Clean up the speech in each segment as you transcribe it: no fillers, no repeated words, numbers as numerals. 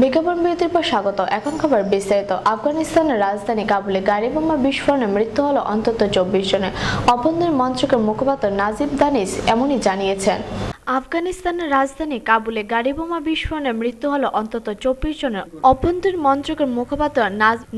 বিজ্ঞাপন বিরতির পর স্বাগত। এখন খবর বিস্তারিত। আফগানিস্তানের রাজধানী কাবুলে গাড়ি বোমা বিস্ফোরণে মৃত্যু হলো অন্তত 24 জনের। অভ্যন্তরীণ মন্ত্রকের মুখপাত্র নাজিব দানিশ এমনই জানিয়েছেন। আফগানিস্তানের রাজধানী কাবুলে গাড়ি বোমা বিস্ফোরণে মৃত্যু হলো অন্তত 24 জনের। অভ্যন্তরীণ মন্ত্রকের মুখপাত্র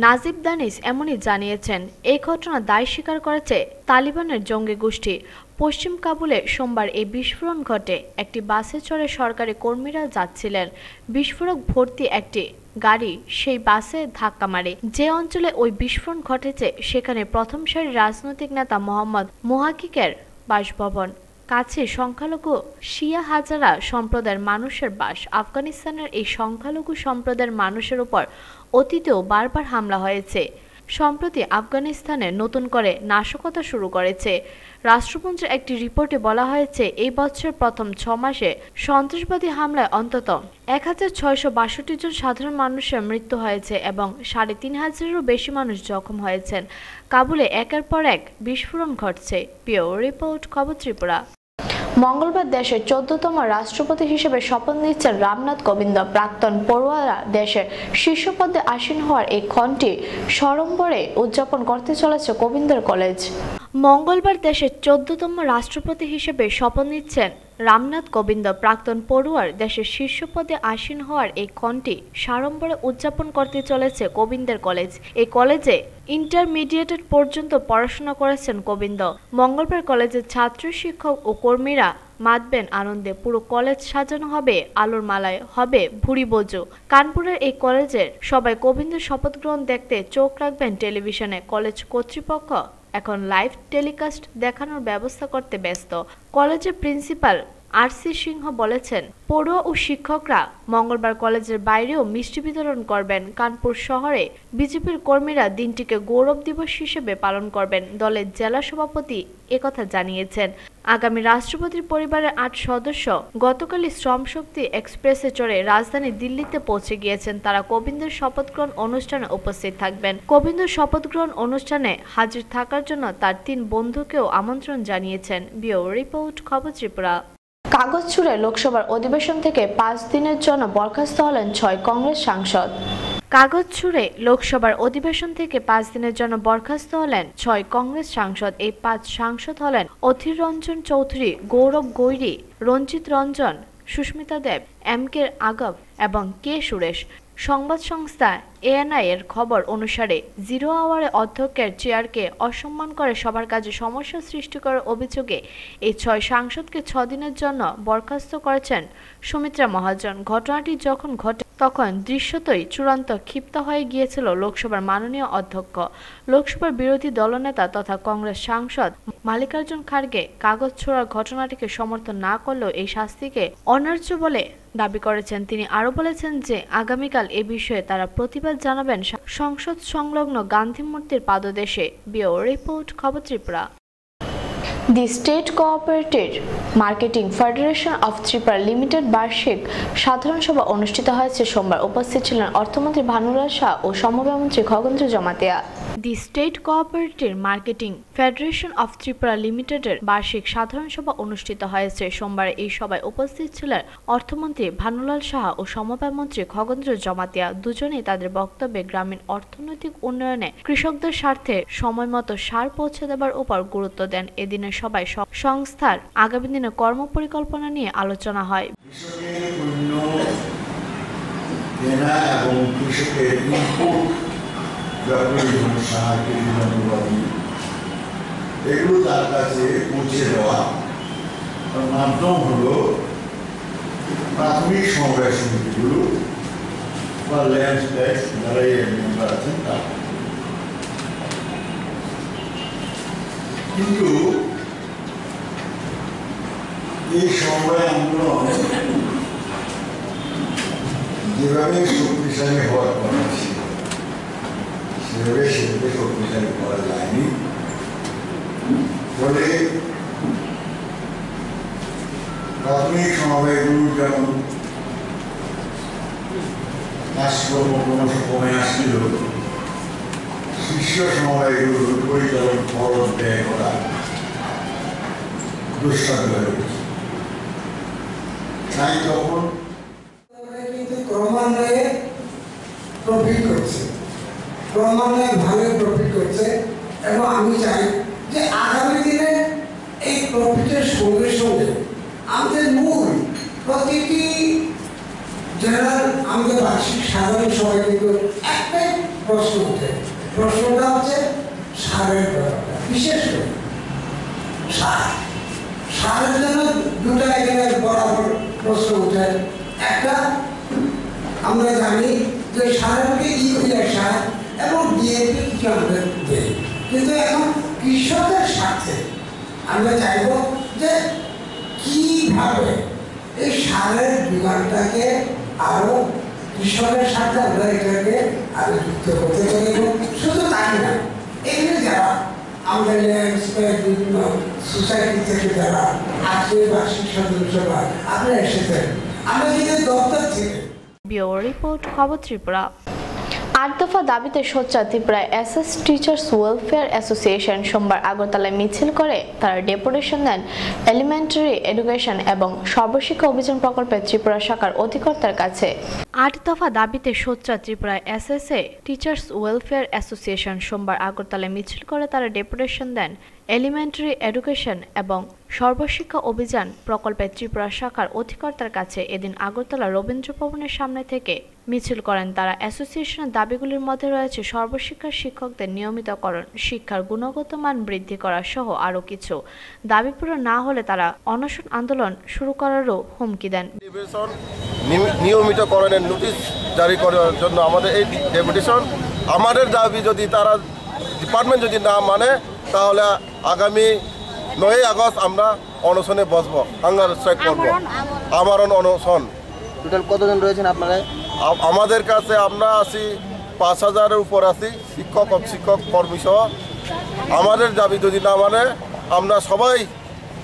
নাজিব দানিশ এমনই জানিয়েছেন। এই ঘটনা দায় স্বীকার করেছে তালিবানের জঙ্গি গোষ্ঠী। পশ্চিম কাবুলে সোমবার এই বিস্ফোরণ ঘটে। একটি বাসে চড়ে সরকারি কর্মীরা যাচ্ছিলেন। বিস্ফোরক ভর্তি একটি গাড়ি সেই বাসে ধাক্কা মারে। যে অঞ্চলে ওই বিস্ফোরণ ঘটেছে সেখানে প্রথম সারির রাজনৈতিক নেতা মোহাম্মদ মোহাকিকের বাসভবন। কাছে সংখ্যালঘু শিয়া হাজারা সম্প্রদায়ের মানুষের বাস। আফগানিস্তানের এই সংখ্যালঘু সম্প্রদায়ের মানুষের উপর অতীতেও বারবার হামলা হয়েছে। সম্প্রতি আফগানিস্তানে নতুন করে নাশকতা শুরু করেছে। রাষ্ট্রপুঞ্জের একটি রিপোর্টে বলা হয়েছে, এই বছরের প্রথম 6 মাসে সন্ত্রাসবাদী হামলায় অন্তত 1662 জন সাধারণ মানুষের মৃত্যু হয়েছে এবং 3500-এরও বেশি মানুষ জখম হয়েছেন। কাবুলে একের পর এক বিস্ফোরণ ঘটছে। পিও রিপোর্ট, খবর ত্রিপুরা। মঙ্গলবার দেশের 14তম রাষ্ট্রপতি হিসেবে শপথ নিচ্ছেন রামনাথ কোবিন্দ। প্রাক্তন পড়ুয়ারা দেশের শীর্ষ পদে আসীন হওয়ার এই ক্ষণটি সড়ম্বরে উদযাপন করতে চলেছে কোবিন্দের কলেজ। মঙ্গলবার দেশের 14তম রাষ্ট্রপতি হিসেবে শপথ নিচ্ছেন রামনাথ কোবিন্দ। প্রাক্তন পড়ুয়ার দেশের শীর্ষ পদে আসীন হওয়ার এই ক্ষণটি সাড়ম্বরে উদযাপন করতে চলেছে কোবিন্দের কলেজ। এই কলেজে ইন্টারমিডিয়েট পর্যন্ত পড়াশোনা করেছেন কোবিন্দ। মঙ্গলবার কলেজের ছাত্র, শিক্ষক ও কর্মীরা মাতবেন আনন্দে। পুরো কলেজ সাজানো হবে আলোর মালায়, হবে ভুরিভোজও। কানপুরের এই কলেজের সবাই কোবিন্দের শপথ গ্রহণ দেখতে চোখ রাখবেন টেলিভিশনে। কলেজ কর্তৃপক্ষ এখন লাইভ টেলিকাস্ট দেখানোর ব্যবস্থা করতে ব্যস্ত। কলেজের প্রিন্সিপাল আর.সি. সিংহ বলেছেন, পড়ুয়া ও শিক্ষকরা মঙ্গলবার কলেজের বাইরেও মিষ্টি বিতরণ করবেন। কানপুর শহরে বিজেপির কর্মীরা দিনটিকে গৌরব দিবস হিসেবে পালন করবেন। দলের জেলা সভাপতি একথা জানিয়েছেন। আগামী রাষ্ট্রপতির পরিবারের 8 সদস্য গতকালই শ্রম শক্তি এক্সপ্রেসে চড়ে রাজধানী দিল্লিতে পৌঁছে গিয়েছেন। তারা কোবিন্দের শপথ গ্রহণ অনুষ্ঠানে উপস্থিত থাকবেন। কোবিন্দের শপথ গ্রহণ অনুষ্ঠানে হাজির থাকার জন্য তার 3 বন্ধুকেও আমন্ত্রণ জানিয়েছেন। বিও রিপোর্ট, খবর ত্রিপুরা। কাগজ ছুঁড়ে লোকসভার অধিবেশন থেকে 5 দিনের জন্য বরখাস্ত হলেন 6 কংগ্রেস সাংসদ। কাগজ ছুঁড়ে লোকসভার অধিবেশন থেকে 5 দিনের জন্য বরখাস্ত হলেন 6 কংগ্রেস সাংসদ। এই 5 সাংসদ হলেন অধীর রঞ্জন চৌধুরী, গৌরব গৈরী, রঞ্জিত রঞ্জন, সুস্মিতা দেব, এম.কে. আগব এবং কে. সুরেশ। সংবাদ সংস্থা এএনআই এর খবর অনুসারে 0 আওয়ারে অধ্যক্ষের চেয়ারকে অসম্মান করে সবার কাজে সমস্যা সৃষ্টি করার অভিযোগে এই 6 সাংসদকে 6 দিনের জন্য বরখাস্ত করেছেন সুমিত্রা মহাজন। ঘটনাটি যখন ঘটে তখন দৃশ্যতই চূড়ান্ত ক্ষিপ্ত হয়ে গিয়েছিল লোকসভার মাননীয় অধ্যক্ষ। লোকসভার বিরোধী দলনেতা তথা কংগ্রেস সাংসদ মাল্লিকার্জুন খাড়গে কাগজ ছোড়ার ঘটনাটিকে সমর্থন না করলেও এই শাস্তিকে অন্যায্য বলে দাবি করেছেন। তিনি আরও বলেছেন যে আগামীকাল এ বিষয়ে তারা প্রতিবাদ জানাবেন সংসদ সংলগ্ন গান্ধী মূর্তির পাদদেশে। বিও রিপোর্ট, খবর Tripura. The state cooperative marketing federation of Tripura limited বার্ষিক সাধারণ সভা অনুষ্ঠিত হয়েছে সোমবার। উপস্থিত ছিলেন অর্থমন্ত্রী ভানুলাল শাহ ও সমবায়মন্ত্রী Khagendra Jamatia. The state cooperative marketing federation of Tripura লিমিটেডের বার্ষিক সাধারণ সভা অনুষ্ঠিত হয়েছে সোমবার। এই সভায় উপস্থিত ছিলেন অর্থমন্ত্রী ভানুলাল শাহ ও সমবায়মন্ত্রী খগেন্দ্র জমাতিয়া। দুজনেই তাদের বক্তব্যে গ্রামীণ অর্থনৈতিক উন্নয়নে কৃষকদের স্বার্থে সময়মতো সার পৌঁছে দেবার উপর গুরুত্ব দেন। এদিনের সভায় সংস্থার আগামী দিনে কর্মপরিকল্পনা নিয়ে আলোচনা হয়। এগুলো তার কাছে পৌঁছে দেওয়া মাধ্যম হলো প্রাথমিক সমবায় সমিতিগুলো বা ল্যান্ড ট্যাক্স যারা এই মেম্বার আছেন তারা। কিন্তু এই সমবায় আন্দোলন যেভাবে শক্তিশালী হওয়ার কথা ছিল সেভাবে শক্তিশালী করা যায়নি। ফলে প্রাথমিক সমবায়গুলো যেমন কাজকর্ম ক্রমশ কমে আসছিল, শীর্ষ সমবায়গুলোর পরিচালন খরচ ব্যয় করা দুঃসাধ্য হয়ে উঠেছে। তাই তখন ক্রমান্বয়ে প্রফিট করছে, ক্রমান্বয়ে ভালো প্রফিট করছে। এবং আমি চাই যে আগামী দিনে এই প্রফিটের সঙ্গে সঙ্গে আমাদের মূল প্রতিটি যারা আমাদের বার্ষিক সাধারণ সবাই কিন্তু একটাই প্রশ্ন ওঠে, প্রশ্নটা হচ্ছে সারের ব্যাপারটা। বিশেষ করে সারের জন্য দুটা এখানে বরাবর প্রশ্ন ওঠে। একটা আমরা জানি যে সারেরকে ইউরিয়া সার এবং ডিএপি কি আমাদের দেয়, কিন্তু এখন কৃষকের সাথে আমরা চাইব যে কিভাবে এই সারের বিমানটাকে আরো কৃষকের সাথে আমরা এটাকে আরো যুক্ত করতে পারি। শুধু তাই না, এখানে যারা আমাদের বিভিন্ন সোসাইটি থেকে যারা আজকে বার্ষিক সদস্য বা আপনারা এসেছেন, আমরা যদি দপ্তর থেকে ব্যুরো রিপোর্ট, খবর ত্রিপুরা। ৮ দফা দাবিতে সোচ্চার ত্রিপুরায় এসএস টিচার্স ওয়েলফেয়ার অ্যাসোসিয়েশন সোমবার আগরতলায় মিছিল করে তারা ডেপুটেশন দেন এলিমেন্টারি এডুকেশন এবং সর্বশিক্ষা অভিযান প্রকল্পের ত্রিপুরা শাখার অধিকর্তার কাছে। ৮ দফা দাবিতে সোচ্চার ত্রিপুরায় এসএসএ টিচার্স ওয়েলফেয়ার অ্যাসোসিয়েশন সোমবার আগরতলায় মিছিল করে তারা ডেপুটেশন দেন এলিমেন্টারি এডুকেশন এবং সর্বশিক্ষা অভিযান প্রকল্পের ত্রিপুরা শাখার অধিকর্তার কাছে। এদিন আগরতলা রবীন্দ্র ভবনের সামনে থেকে মিছিল করেন তারা। অ্যাসোসিয়েশনের দাবিগুলির মধ্যে রয়েছে সর্বশিক্ষার শিক্ষকদের নিয়মিতকরণ, শিক্ষার গুণগত মান বৃদ্ধি করা সহ আরও কিছু। দাবি পূরণ না হলে তারা অনশন আন্দোলন শুরু করারও হুমকি দেন। নিয়মিতকরণের নোটিশ জারি করার জন্য আমাদের এই ডেপুটেশন। আমাদের দাবি যদি তারা ডিপার্টমেন্ট যদি না মানে তাহলে আগামী ৯ আগস্ট আমরা অনশনে বসবো, হাঙ্গার স্ট্রাইক করবো, আমরণ অনশন। টোটাল কতজন রয়েছেন আপনারা? আমাদের কাছে আমরা আছি ৫,০০০-এর উপর আছি, শিক্ষক কর্মী সহ। আমাদের দাবি যদি না মানে আমরা সবাই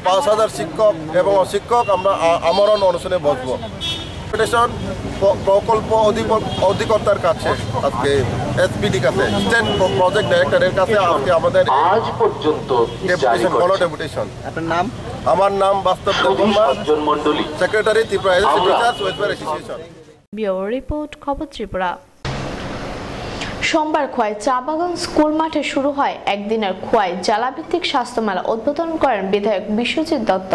৫,০০০ শিক্ষক এবং অশিক্ষক আমরা আমরণ অনশনে বসবো। ডেপুটেশন প্রকল্প অধিকর্তার কাছে, আজকে এসপিডি কাছে, স্টেট প্রজেক্ট ডাইরেক্টরের কাছে আজকে আমাদের আজ পর্যন্ত ডেপুটেশন, বড় ডেপুটেশন। আপনার নাম? আমার নাম বাস্তব Debbarma, secretary Tripura teachers welfare association. Bureau report, খবর ত্রিপুরা। সোমবার খোয়াই চা বাগান স্কুল মাঠে শুরু হয় একদিনের খোয়াই জেলাভিত্তিক স্বাস্থ্য মেলা উদ্বোধন করেন বিধায়ক বিশ্বজিৎ দত্ত।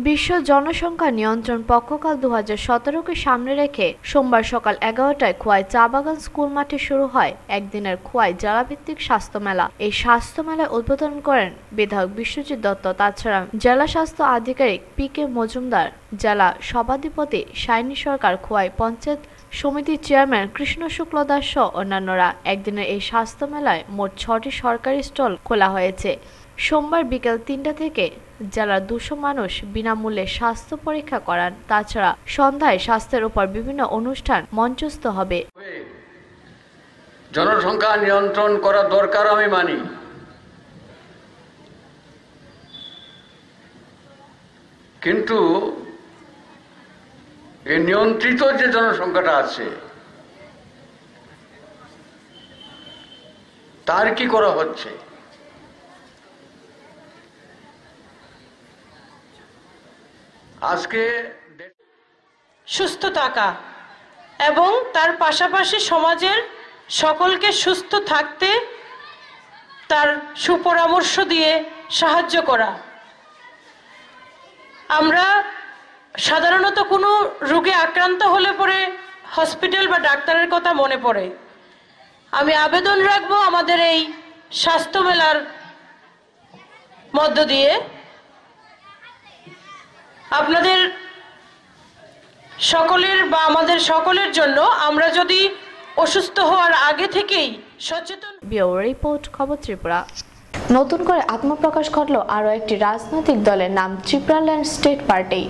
বিশ্ব জনসংখ্যা নিয়ন্ত্রণ পক্ষকাল 2017-কে সামনে রেখে সোমবার সকাল 11টায় খোয়াই চা বাগান স্কুল মাঠে শুরু হয় একদিনের খোয়াই জেলাভিত্তিক স্বাস্থ্য মেলা। এই স্বাস্থ্য মেলায় উদ্বোধন করেন বিধায়ক বিশ্বজিৎ দত্ত। তাছাড়া জেলা স্বাস্থ্য আধিকারিক পি.কে. মজুমদার, জেলা সভাধিপতি সাইনী সরকার, খোয়াই পঞ্চায়েত সমিতির চেয়ারম্যান কৃষ্ণ শুক্ল দাস সহ অন্যান্যরা। একদিনের এই স্বাস্থ্য মেলায় মোট 6টি সরকারি স্টল খোলা হয়েছে। সোমবার বিকেল 3টা থেকে জেলার 200 মানুষ বিনামূল্যে স্বাস্থ্য পরীক্ষা করান। তাছাড়া সন্ধ্যায় স্বাস্থ্যের উপর বিভিন্ন অনুষ্ঠান মঞ্চস্থ হবে। জনসংখ্যা নিয়ন্ত্রণ করা দরকার আমি মানি, কিন্তু এই নিয়ন্ত্রিত যে জনসংখ্যাটা আছে তার কি করা হচ্ছে? আজকে সুস্থ থাকা এবং তার পাশাপাশি সমাজের সকলকে সুস্থ থাকতে তার সুপরামর্শ দিয়ে সাহায্য করা। আমরা সাধারণত কোনো রোগে আক্রান্ত হলে পরে হসপিটাল বা ডাক্তারের কথা মনে পড়ে। আমি আবেদন রাখবো আমাদের এই স্বাস্থ্য মেলার মধ্য দিয়ে আপনাদের সকলের বা আমাদের সকলের জন্য আমরা যদি অসুস্থ হওয়ার আগে থেকেই সচেতন। ব্যুরো রিপোর্ট, খবর ত্রিপুরা। নতুন করে আত্মপ্রকাশ ঘটল আরও একটি রাজনৈতিক দলের নাম ত্রিপুরাল্যান্ড স্টেট পার্টি।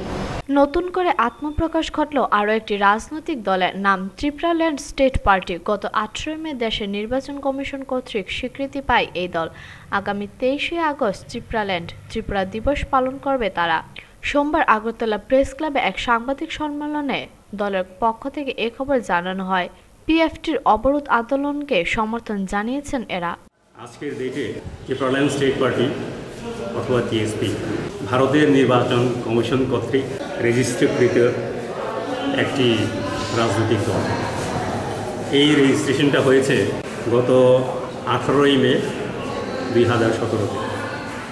নতুন করে আত্মপ্রকাশ ঘটল আরও একটি রাজনৈতিক দলের নাম ত্রিপুরাল্যান্ড স্টেট পার্টি। গত 18 মে দেশের নির্বাচন কমিশন কর্তৃক স্বীকৃতি পায় এই দল। আগামী 23শে আগস্ট ত্রিপুরা দিবস পালন করবে তারা। সোমবার আগরতলা প্রেস ক্লাবে এক সাংবাদিক সম্মেলনে দলের পক্ষ থেকে এ খবর জানানো হয়। পিএফটির অবরোধ আন্দোলনকে সমর্থন জানিয়েছেন এরা। আজকের ডেটে ত্রিপুরাল্যান্ড স্টেট পার্টি অথবা টিএসপি ভারতের নির্বাচন কমিশন কর্তৃক রেজিস্ট্রিকৃত একটি রাজনৈতিক দল। এই রেজিস্ট্রেশনটা হয়েছে গত 18ই মে 2017-তে।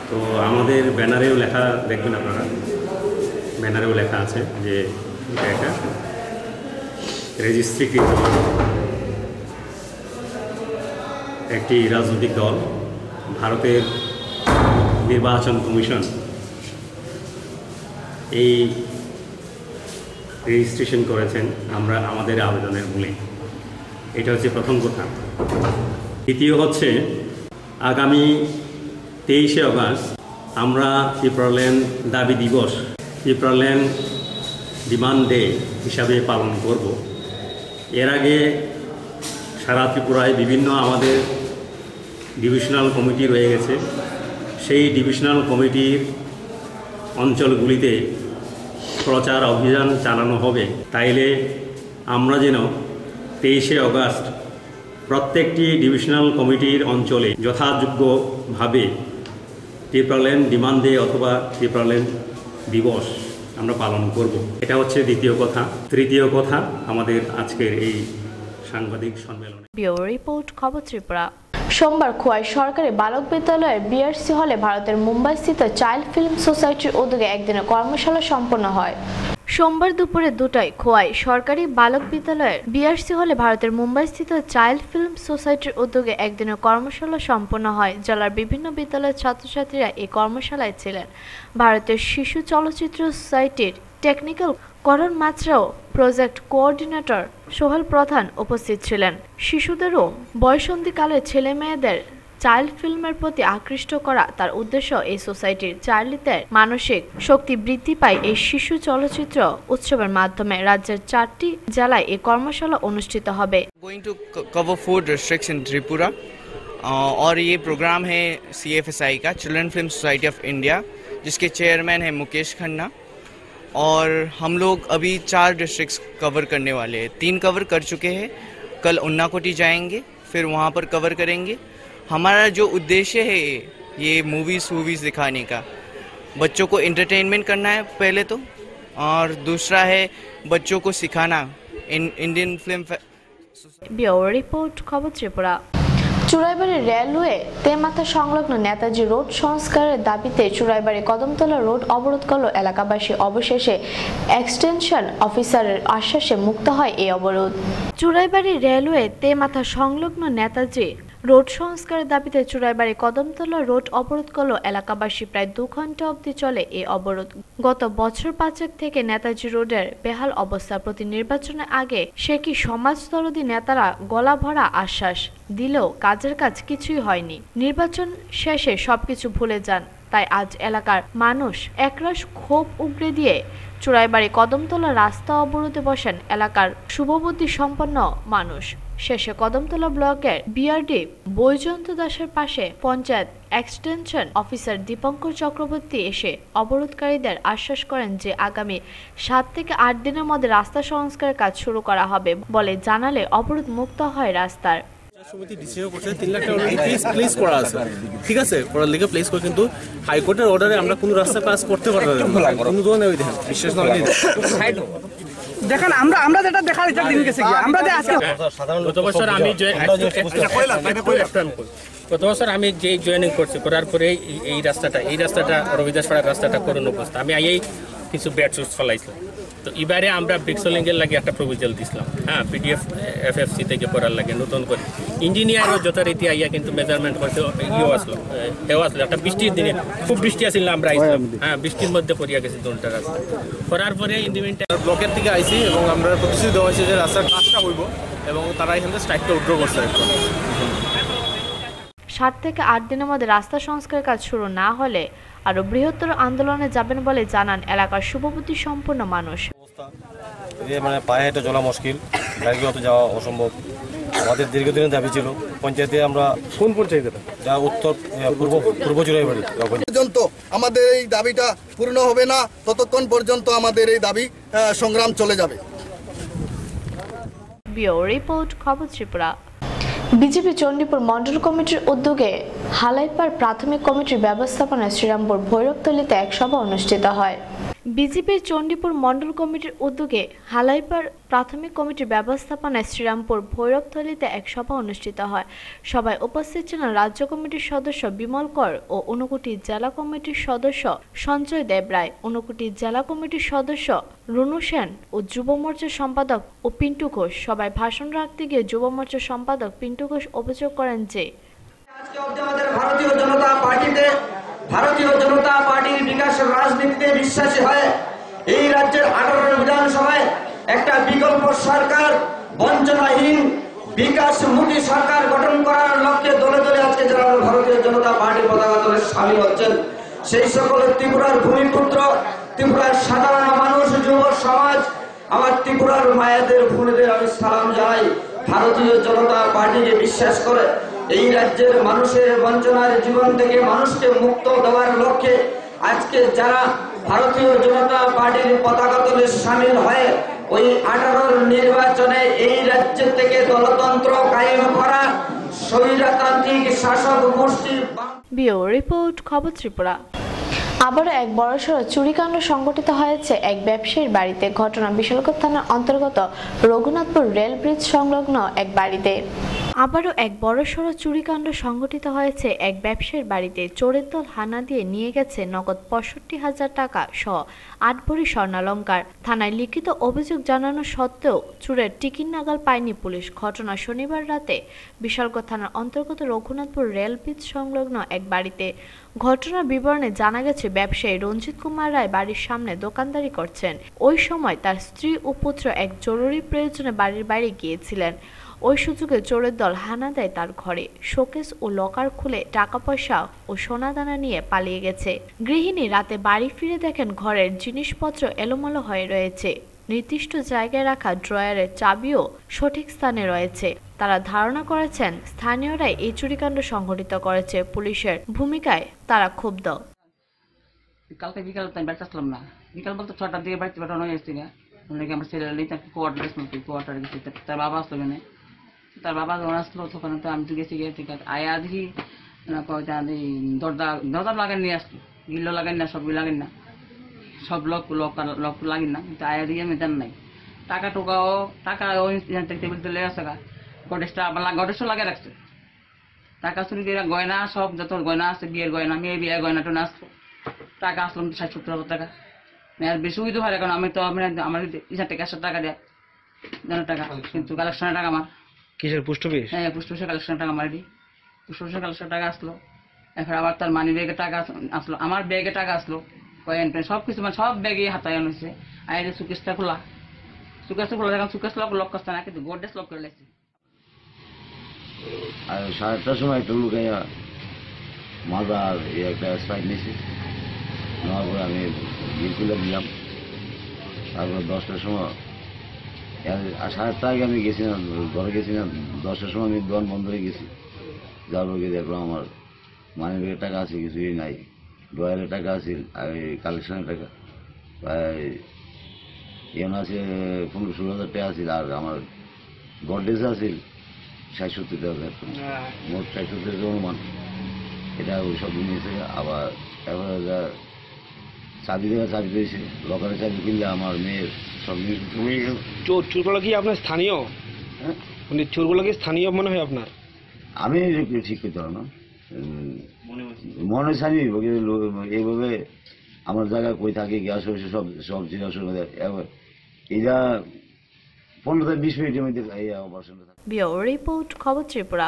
তো আমাদের ব্যানারেও লেখা দেখবেন আপনারা, ব্যানারেও লেখা আছে যে এটা একটা রেজিস্ট্রিকৃত একটি রাজনৈতিক দল। ভারতের নির্বাচন কমিশন এই রেজিস্ট্রেশন করেছেন আমরা আমাদের আবেদনের মূলে। এটা হচ্ছে প্রথম কথা। দ্বিতীয় হচ্ছে আগামী 23শে অগাস্ট আমরা ত্রিপুরাল্যান্ড দাবি দিবস, ত্রিপুরাল্যান্ড ডিমান্ড ডে হিসাবে পালন করব। এর আগে সারা ত্রিপুরায় বিভিন্ন আমাদের ডিভিশনাল কমিটি রয়ে গেছে। সেই ডিভিশনাল কমিটির অঞ্চলগুলিতে প্রচার অভিযান চালানো হবে। তাইলে আমরা যেন 23শে অগাস্ট প্রত্যেকটি ডিভিশনাল কমিটির অঞ্চলে যথাযোগ্যভাবে ত্রিপুরাল্যান্ড ডিমান্ড ডে অথবা ত্রিপুরাল্যান্ড দিবস আমরা পালন করব। এটা হচ্ছে দ্বিতীয় কথা। তৃতীয় কথা, আমাদের আজকের এই সাংবাদিক সম্মেলনে। ব্যুরো রিপোর্ট, খবর ত্রিপুরা। সোমবার খোয়াই সরকারি বালক বিদ্যালয়ের বিআরসি হলে ভারতের মুম্বাইস্থিত চাইল্ড ফিল্ম সোসাইটির উদ্যোগে একদিনের কর্মশালা সম্পন্ন হয়। সোমবার দুপুরে 2টায় খোয়াই সরকারি বালক বিদ্যালয়ের বিআরসি হলে ভারতের মুম্বাইস্থিত চাইল্ড ফিল্ম সোসাইটির উদ্যোগে একদিনের কর্মশালা সম্পন্ন হয়। জেলার বিভিন্ন বিদ্যালয়ের ছাত্রছাত্রীরা এই কর্মশালায় ছিলেন। ভারতের শিশু চলচ্চিত্র সোসাইটির টেকনিক্যাল করণ মাত্রাও প্রজেক্ট কোঅর্ডিনেটর সোহেল প্রধান উপস্থিত ছিলেন। শিশুদেরও বয়সন্ধিকালের ছেলে মেয়েদের চাইল্ড ফিল্মের প্রতি আকৃষ্ট করা তার উদ্দেশ্য। এই সোসাইটির চাইল্ডদের মানসিক শক্তি বৃদ্ধি পায় এই শিশু চলচ্চিত্র উৎসবের মাধ্যমে। রাজ্যের 4টি জেলায় এই কর্মশালা অনুষ্ঠিত হবে। Going to cover 4 districts in Tripura और ये प्रोग्राम है CFSI का, children film society of India, जिसके चेयरमैन है मुकेश खन्ना। और हम लोग अभी 4 डिस्ट्रिक्ट्स कवर करने वाले हैं। 3 कवर कर चुके हैं, कल उन्नाकोटी जाएंगे, फिर वहाँ पर कवर करेंगे। हमारा जो उद्देश्य है ये मूवीज़ दिखाने का, बच्चों को एंटरटेनमेंट करना है पहले तो, और दूसरा है बच्चों को सिखाना इंडियन फिल्म। ব্যুরো রিপোর্ট, খবর ত্রিপুরা। চুরাইবাড়ি রেলওয়ে তেমাথা সংলগ্ন নেতাজি রোড সংস্কারের দাবিতে চুরাইবাড়ি কদমতলা রোড অবরোধ করল এলাকাবাসী। অবশেষে এক্সটেনশন অফিসারের আশ্বাসে মুক্ত হয় এই অবরোধ। চুরাইবাড়ি রেলওয়ে তেমাথা সংলগ্ন নেতাজি রোড সংস্কারের দাবিতে চুরাইবাড়ি কদমতলা রোড অবরোধ করল এলাকাবাসী। প্রায় 2 ঘন্টা অবধি চলে এই অবরোধ। গত বছর 5 থেকে নেতাজি রোডের বেহাল অবস্থা। প্রতি নির্বাচনের আগে সে কি সমাজদরদী নেতারা গলা ভরা আশ্বাস দিলেও কাজের কাজ কিছুই হয়নি। নির্বাচন শেষে সবকিছু ভুলে যান। তাই আজ এলাকার মানুষ একরাশ ক্ষোভ উগরে দিয়ে চুরাইবাড়ি কদমতলা রাস্তা অবরোধে বসেন এলাকার শুভবুদ্ধি সম্পন্ন মানুষ। শেষে কদমতলা ব্লকের বিআরডি বৈজয়ন্ত দাসের পাশে পঞ্চায়েত এক্সটেনশন অফিসার দীপঙ্কর চক্রবর্তী এসে অবরোধকারীদের আশ্বাস করেন যে আগামী 7 থেকে 8 দিনের মধ্যে রাস্তা সংস্কারের কাজ শুরু করা হবে বলে জানালে অবরোধ মুক্ত হয় রাস্তার। সমিতি ডিসিশন করছে 3 লাখ টাকা প্লেস করা আছে, ঠিক আছে, করার লিগে প্লেস করে, কিন্তু হাইকোর্টের অর্ডারে আমরা কোনো রাস্তা পাস করতে পারবো না। কোনো ধরনের ওই দেখেন বিশ্বাস না দেখেন আমরা যেটা দেখার এটা দিন গেছে কি আমরা যে আজকে গত বছর আমি যে জয়েনিং করছি, করার পরে এই রাস্তাটা রবিদাস পাড়ার রাস্তাটা করুন অবস্থা। আমি এই কিছু ব্যাট সুস ফলাইছিলাম। তো এবারে আমরা ব্রিক্সলিংয়ের লাগে একটা প্রপোজাল দিছিলাম, হ্যাঁ, পিডিএফ এফএফসি থেকে করার লাগে নতুন করে। ইঞ্জিনিয়ারও যথারীতি আইয়া কিন্তু মেজারমেন্ট করতে আসলো একটা বৃষ্টির দিনে, খুব বৃষ্টি আসছিল না, আমরা আইছিলাম, হ্যাঁ, বৃষ্টির মধ্যে পড়িয়া গেছি দুটা রাস্তা। করার পরে ইন্ডিমেন্ট ব্লকের থেকে আইসি এবং আমরা প্রতিশ্রুতি দেওয়া হয়েছে যে রাস্তার কাজটা হইব, এবং তারা এখান থেকে স্ট্রাইকটা উইথড্র করছে। 7 থেকে 8 দিনের মধ্যে রাস্তা সংস্কারের কাজ শুরু না হলে আরো বৃহত্তর আন্দোলনে যাবেন বলে জানান এলাকার শুভবুদ্ধি সম্পন্ন মানুষ। মানে পায়ে হেঁটে চলা মুশকিল, গাড়ি অত যাওয়া অসম্ভব। আমাদের দীর্ঘদিনের দাবি ছিল পঞ্চায়েতে, আমরা কোন পঞ্চায়েতে, যা উত্তর পূর্ব চুরাইবাড়ি পর্যন্ত আমাদের এই দাবিটা পূর্ণ হবে না, ততক্ষণ পর্যন্ত আমাদের এই দাবি সংগ্রাম চলে যাবে। ব্যুরো রিপোর্ট, খবর ত্রিপুরা। বিজেপি চণ্ডীপুর মণ্ডল কমিটির উদ্যোগে হালাইপাড় প্রাথমিক কমিটির ব্যবস্থাপনায় শ্রীরামপুর ভৈরবতলীতে এক সভা অনুষ্ঠিত হয়। বিজেপির চণ্ডীপুর মণ্ডল কমিটির উদ্যোগে হালাইপাড় প্রাথমিক কমিটির ব্যবস্থাপনায় শ্রীরামপুর ভৈরবথলীতে এক সভা অনুষ্ঠিত হয়। সভায় উপস্থিত ছিলেন রাজ্য কমিটির সদস্য বিমল কর ও ঊনকোটি জেলা কমিটির সদস্য সঞ্জয় দেবরায়, ঊনকোটি জেলা কমিটির সদস্য রুনু সেন ও যুব মোর্চার সম্পাদক ও পিন্টু ঘোষ। সভায় ভাষণ রাখতে গিয়ে যুব মোর্চার সম্পাদক পিন্টু ঘোষ অভিযোগ করেন যে ভারতীয় জনতা পার্টির বিকাশের রাজনীতিতে বিশ্বাসী হয় এই রাজ্যের 18 বিধানসভায় একটা বিকল্প সরকার, বঞ্চনাহীন বিকাশমুখী সরকার গঠন করার লক্ষ্যে দলে দলে আজকে যারা ভারতীয় জনতা পার্টির পতাকা দলে সামিল হচ্ছেন, সেই সকল ত্রিপুরার ভূমিপুত্র, ত্রিপুরার সাধারণ মানুষ, যুব সমাজ, আমার ত্রিপুরার মায়েদের বোনেদের আমি সালাম জানাই। ভারতীয় জনতা পার্টিকে বিশ্বাস করে এই রাজ্যের মানুষের বঞ্চনার জীবন থেকে মানুষকে মুক্ত দেওয়ার লক্ষ্যে আজকে যারা ভারতীয় জনতা পার্টির পতাকা তলে সামিল হয়ে ওই 18 নির্বাচনে এই রাজ্য থেকে দলতন্ত্র কায়েম করা স্বৈরতান্ত্রিক শাসক গোষ্ঠী। ব্যুরো রিপোর্ট, খবর ত্রিপুরা। আবারও এক বড়সড় চুরিকাণ্ড সংঘটিত হয়েছে এক ব্যবসায়ীর বাড়িতে। ঘটনা বিশালগড় থানার অন্তর্গত রঘুনাথপুর রেল ব্রিজ সংলগ্ন এক বাড়িতে। আবারও এক বড়সড় চুরিকাণ্ড সংঘটিত হয়েছে এক ব্যবসায়ীর বাড়িতে। চোরের দল হানা দিয়ে নিয়ে গেছে নগদ 65,000 টাকা সহ 8 ভরি স্বর্ণালংকার। থানায় লিখিত অভিযোগ জানানো সত্ত্বেও চোরের টিকিট নাগাল পায়নি পুলিশ। ঘটনা শনিবার রাতে বিশালগড় থানার অন্তর্গত রঘুনাথপুর রেল ব্রিজ সংলগ্ন এক বাড়িতে। ঘটনার বিবরণে জানা গেছে, ব্যবসায়ী রঞ্জিত কুমার রায় বাড়ির সামনে দোকানদারি করছেন। ওই সময় তার স্ত্রী ও পুত্র এক জরুরি প্রয়োজনে বাড়ির বাইরে গিয়েছিলেন। ওই সুযোগে চোরের দল হানা দেয় তার ঘরে। শোকেস ও লকার খুলে টাকা পয়সা ও সোনাদানা নিয়ে পালিয়ে গেছে। গৃহিণী রাতে বাড়ি ফিরে দেখেন ঘরের জিনিসপত্র এলোমেলো হয়ে রয়েছে। নির্দিষ্ট জায়গায় রাখা ড্রয়ারের চাবিও সঠিক স্থানে রয়েছে। তারা ধারণা করেছেন স্থানীয়রাই এই চুরিকাণ্ড সংঘটিত করেছে। পুলিশের ভূমিকায় তারা ক্ষুব্ধ। কালকে বিকাল বাড়িতে আসলাম না, বিকাল বলতে 6টার দিকে বাড়িতে পাঠানো হয়েছে না। আমরা ছেলে কোয়ার্টার গেছি, তার বাবা আসলো কেন, তার বাবা যখন আসলো তখন তো আমি তো গেছি আয়া দেখি দরজা লাগান নিয়ে আসলো, গিল্লো লাগান না, সবগুলো লাগান না, সব লক লাগিন না, কিন্তু আয়া দিয়ে আমি জান নাই। টাকা টোকাও টাকা ওই টেবিল তুলে আসে গডেজটা আবার গডেজও লাগিয়ে রাখছে। টাকা চুরি করে গয়না সব যত গয়না আছে, বিয়ের গয়না, মেয়ে বিয়ের গয়না টোনা আসলো। টাকা আসলাম 60-70,000 টাকা। আর বেশি হইতে পারে, কারণ আমি তো আমার ইচ্ছা থেকে 100 টাকা দেয় টাকা, কিন্তু কালেকশনের টাকা আমার কিসের পোস্ট অফিস? হ্যাঁ, পোস্ট অফিসের কালেকশনের টাকা আমার পোস্ট অফিসের কালেকশনের টাকা আসলো। এখন আবার তার মানি ব্যাগে টাকা আসলো, আমার ব্যাগে টাকা আসলো, কয়েন পেন সব কিছু, মানে সব ব্যাগে হাতায় আনছে। আয় সুকেশটা খোলা, সুকেশটা খোলা, এখন সুকেশ লক করছে না, কিন্তু গোডেজ লক করে লাগছে। আর 7টার সময় একটা লুকাইয়া মাজা আর একটা স্প্রাইট নিয়েছি, নেওয়ার পরে আমি বিল তুলে দিলাম। তারপরে 10টার সময়, 7টা আগে আমি গেছি না, ঘরে গেছি না। 10টার সময় আমি দোকান বন্ধ হয়ে গেছি। যাওয়ার পরে দেখলাম আমার মানি ব্যাগের টাকা আছে, কিছুই নাই। ড্রয়ারের টাকা আছে, আর কালেকশনের টাকা প্রায় এমন আছে 15-16,000 টাকা আছে। আর আমার গডরেজ আছে 60-70,000, মোট 60-70,000 অনুমান। এটা ওই সব নিয়েছে। আবার তারপরে চাবি দিয়েছে, লকারের চাবি কিনলে আমার মেয়ের সব চোরগুলো কি আপনার স্থানীয়? হ্যাঁ, চোরগুলো কি স্থানীয় মনে হয় আপনার? আমি ঠিক করতে পারো না, মনে হচ্ছে আমি এইভাবে আমার জায়গায় কই থাকে, গ্যাস হয়েছে সব জিনিস। এটা 15-20 মিনিটের মধ্যে এই অপারেশনটা। ব্যুরো রিপোর্ট, খবর ত্রিপুরা।